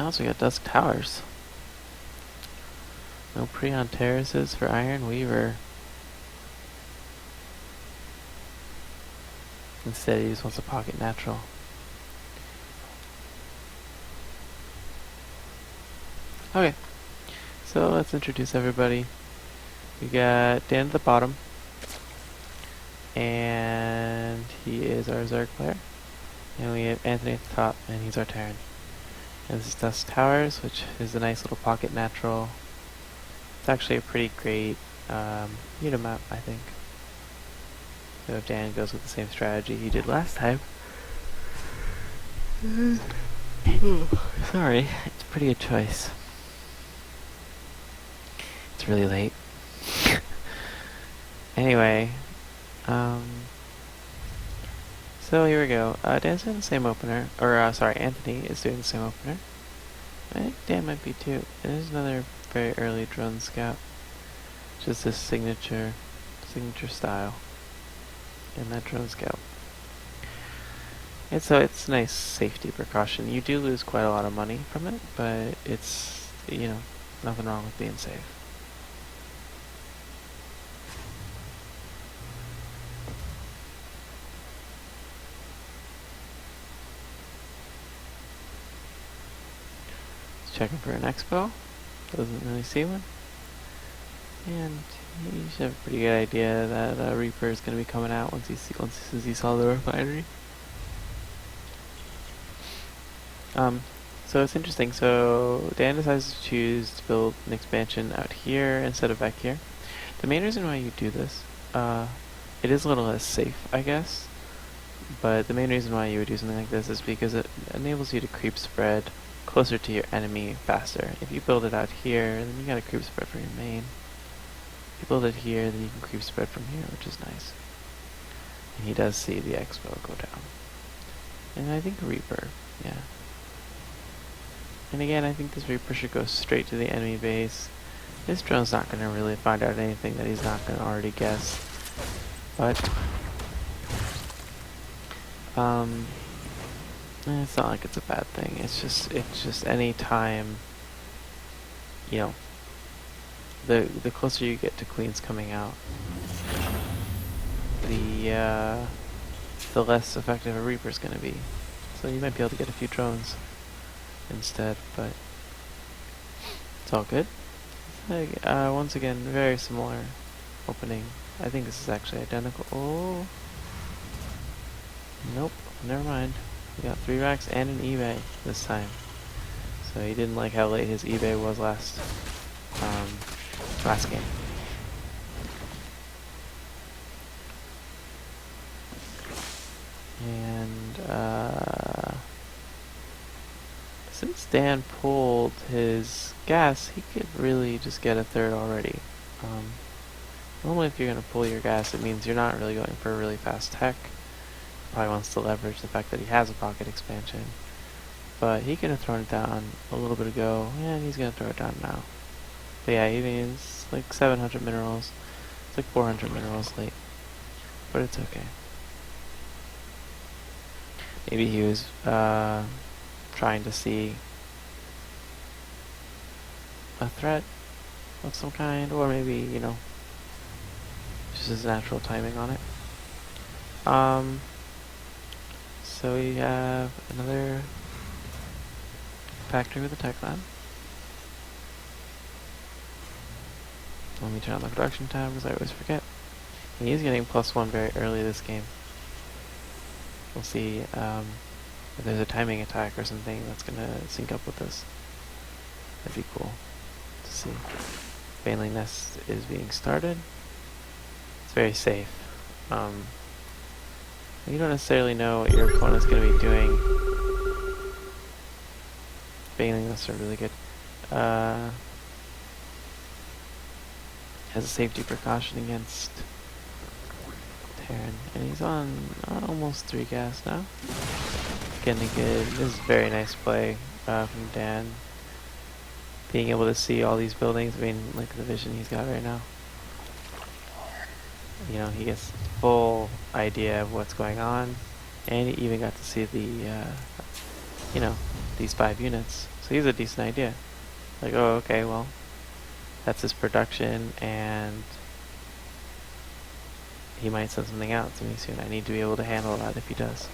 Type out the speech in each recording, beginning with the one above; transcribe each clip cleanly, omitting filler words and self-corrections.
also got dusk towers. No pre-on terraces for Iron Weaver. Instead, he just wants a pocket natural. Okay, so let's introduce everybody. We got Dan at the bottom, and he is our Zerg player. And we have Anthony at the top, and he's our Terran. And this is Dusk Towers, which is a nice little pocket natural. It's actually a pretty great unit map, I think. So if Dan goes with the same strategy he did last time. Sorry, it's a pretty good choice. It's really late. Anyway, so here we go. Dan's doing the same opener, or sorry, Anthony is doing the same opener. I think Dan might be too. And there's another very early drone scout. Just this signature style. And that drone scout. And so it's a nice safety precaution. You do lose quite a lot of money from it, but it's, you know, nothing wrong with being safe. Checking for an expo. Doesn't really see one. And he should have a pretty good idea that Reaper is going to be coming out once he saw the refinery. So it's interesting. So Dan decides to choose to build an expansion out here instead of back here. The main reason why you do this, it is a little less safe, I guess. But the main reason why you would do something like this is because it enables you to creep spread closer to your enemy faster. If you build it out here, then you got a creep spread for your main. If you build it here, then you can creep spread from here, which is nice. And he does see the expo go down. And I think Reaper, yeah. And again, I think this Reaper should go straight to the enemy base. This drone's not going to really find out anything that he's not going to already guess. But it's not like it's a bad thing. It's just any time, you know, the closer you get to queens coming out, the less effective a Reaper's going to be. So you might be able to get a few drones instead, but it's all good. Once again, very similar opening. I think this is actually identical. Oh, nope, never mind. We got 3 racks and an eBay this time. So he didn't like how late his eBay was last game. And since Dan pulled his gas, he could really just get a third already. Normally if you're going to pull your gas, it means you're not really going for a really fast tech. Probably wants to leverage the fact that he has a pocket expansion. But he could have thrown it down a little bit ago, and he's going to throw it down now. But yeah, he means like 700 minerals. It's like 400 minerals late. But it's okay. Maybe he was trying to see a threat of some kind, or maybe, you know, just his natural timing on it. So we have another factory with a tech lab. Let me turn on the production tab because I always forget. And he's getting +1 very early this game. We'll see if there's a timing attack or something that's gonna sync up with this. That'd be cool to see. Baneling Nest is being started. It's very safe. You don't necessarily know what your opponent's going to be doing. Baneling Nests are really good. Has a safety precaution against Terran. And he's on almost 3 gas now. Getting a good, this is very nice play from Dan. Being able to see all these buildings, I mean, look at the vision he's got right now. You know, he gets full idea of what's going on, and he even got to see the, you know, these 5 units. So he has a decent idea. Like, oh, okay, well, that's his production, and he might send something out to me soon. I need to be able to handle that if he does.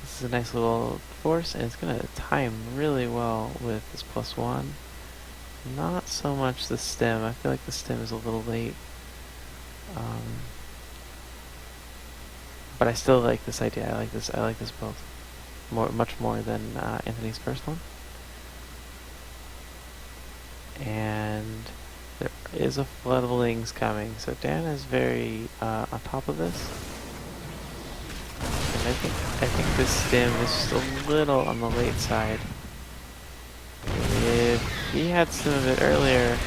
This is a nice little force, and it's going to time really well with this +1. Not so much the stem. I feel like the stem is a little late. But I still like this idea. I like this build much more than Anthony's first one. And there is a flood of lings coming, so Dan is very on top of this. And I think this stem is just a little on the late side. If he had some of it earlier,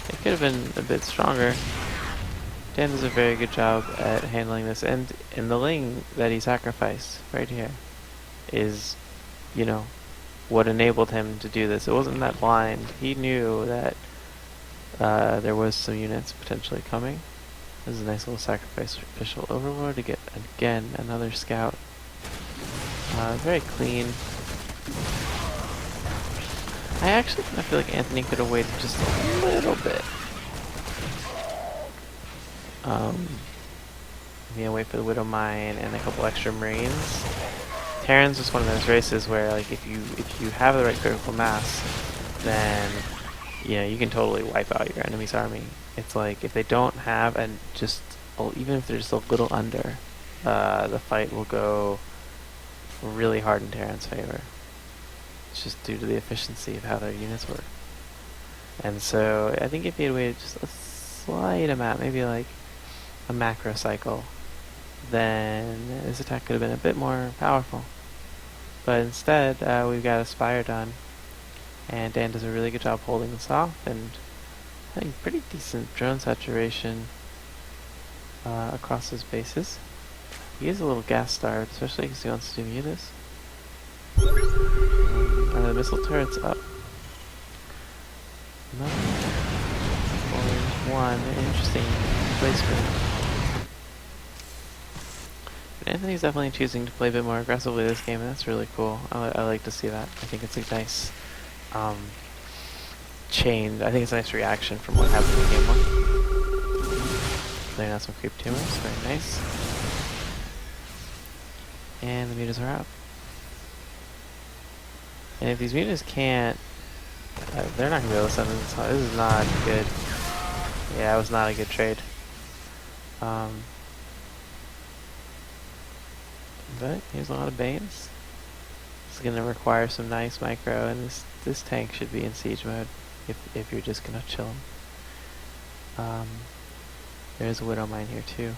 it could have been a bit stronger. Dan does a very good job at handling this, and the ling that he sacrificed right here is, you know, what enabled him to do this. It wasn't that blind. He knew that there was some units potentially coming. This is a nice little sacrificial overlord to get, again, another scout. Very clean. I feel like Anthony could have waited just a little bit. Wait for the Widow Mine and a couple extra Marines. Terran's just one of those races where, like, if you have the right critical mass, then you can totally wipe out your enemy's army. It's like if they don't have, and just even if they're just a little under, the fight will go really hard in Terran's favor. It's just due to the efficiency of how their units work. And so I think if he had waited just a slight amount, maybe like a macro cycle, then this attack could have been a bit more powerful. But instead, we've got a Spire done, and Dan does a really good job holding this off, and I think pretty decent drone saturation across his bases. He is a little gas starved, especially because he wants to do mutas. And the missile turret's up. One interesting placement. But Anthony's definitely choosing to play a bit more aggressively this game, and that's really cool. I like to see that. I think it's a nice change. I think it's a nice reaction from what happened in game 1. Laying out some creep tumors, very nice. And the mutas are out. And if these mutas can't, they're not going to be able to send this. This is not good. Yeah, it was not a good trade. But here's a lot of Banes. This is going to require some nice micro, and this tank should be in siege mode if you're just going to chill him. There's a Widow Mine here too.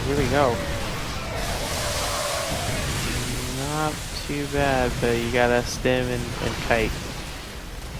Here we go. Not too bad, but you gotta stem and kite.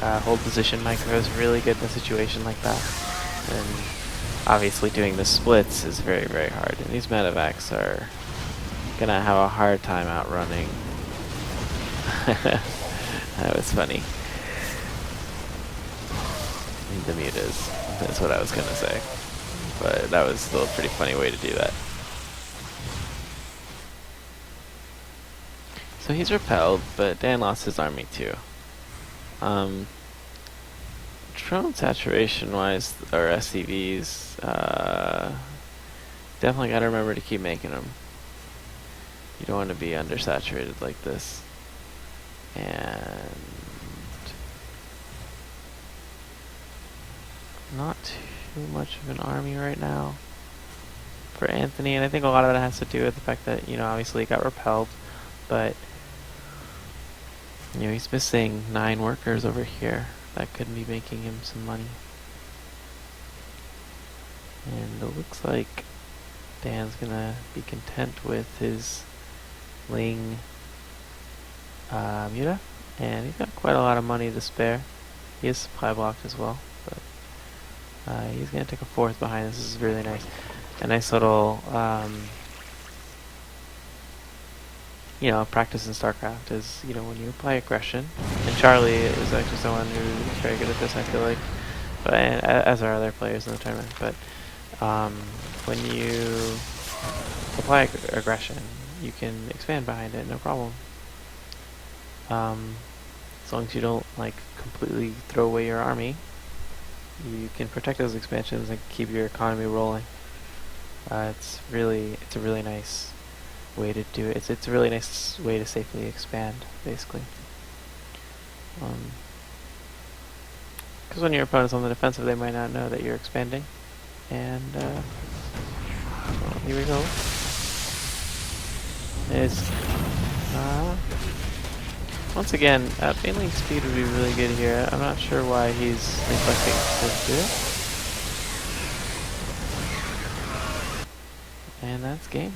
Hold position micro is really good in a situation like that. And obviously doing the splits is very, very hard. And these medevacs are gonna have a hard time outrunning. That was funny. The mutas. That's what I was gonna say. But that was still a pretty funny way to do that. So he's repelled, but Dan lost his army too. Drone saturation wise, or SCVs, definitely gotta remember to keep making them. You don't want to be undersaturated like this. And not too much of an army right now for Anthony, and I think a lot of that has to do with the fact that, obviously he got repelled, but he's missing 9 workers over here that could be making him some money. And it looks like Dan's gonna be content with his Ling Muta, and he's got quite a lot of money to spare. He is supply blocked as well, but he's gonna take a 4th behind. This is really nice. A nice little practice in StarCraft is, when you apply aggression. And Charlie is actually someone who's very good at this, I feel like, but as are other players in the tournament. But when you apply aggression, you can expand behind it, no problem. As long as you don't completely throw away your army, you can protect those expansions and keep your economy rolling. It's a really nice way to do it. It's a really nice way to safely expand, basically. Because when your opponent's on the defensive, they might not know that you're expanding. And well, here we go. It's once again, failing speed would be really good here. I'm not sure why he's neglecting to do it. And that's game.